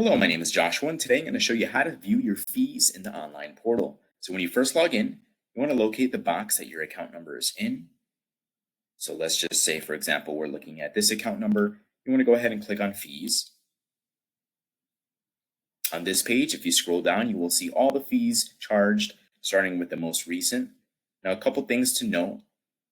Hello, my name is Joshua, and today I'm going to show you how to view your fees in the online portal. So when you first log in, you want to locate the box that your account number is in. So let's just say, for example, we're looking at this account number. You want to go ahead and click on fees. On this page, if you scroll down, you will see all the fees charged, starting with the most recent. Now, a couple things to note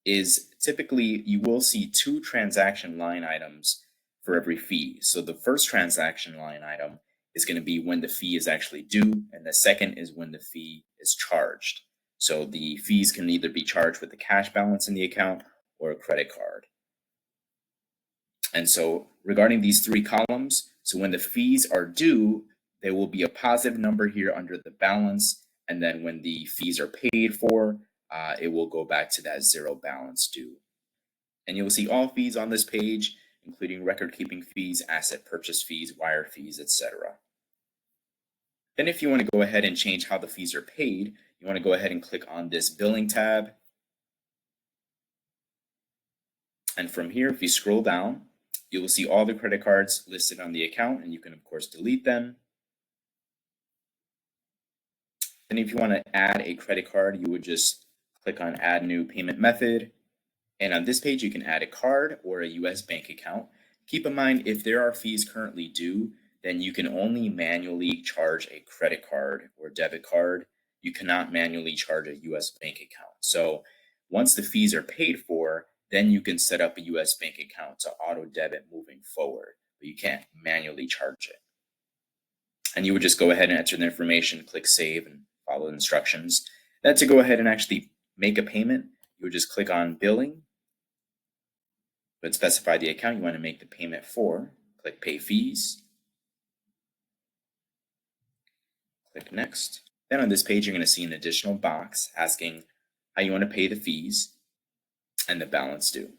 is typically you will see two transaction line items for every fee. So the first transaction line item is going to be when the fee is actually due, and the second is when the fee is charged. So the fees can either be charged with the cash balance in the account or a credit card. And so regarding these three columns, so when the fees are due, there will be a positive number here under the balance. And then when the fees are paid for, it will go back to that zero balance due. And you'll see all fees on this page, including record keeping fees, asset purchase fees, wire fees, etc. Then if you want to go ahead and change how the fees are paid, you want to go ahead and click on this billing tab. And from here, if you scroll down, you will see all the credit cards listed on the account, and you can of course delete them. Then if you want to add a credit card, you would just click on add new payment method. And on this page, you can add a card or a US bank account. Keep in mind, if there are fees currently due, then you can only manually charge a credit card or debit card. You cannot manually charge a US bank account. So once the fees are paid for, then you can set up a US bank account to auto debit moving forward, but you can't manually charge it. And you would just go ahead and enter the information, click save, and follow the instructions. Then to go ahead and actually make a payment, you would just click on billing, but specify the account you want to make the payment for. Click pay fees. Click next. Then on this page, you're going to see an additional box asking how you want to pay the fees and the balance due.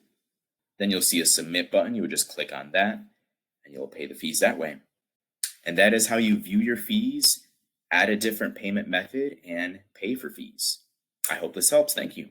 Then you'll see a submit button. You would just click on that and you'll pay the fees that way. And that is how you view your fees, add a different payment method, and pay for fees. I hope this helps. Thank you.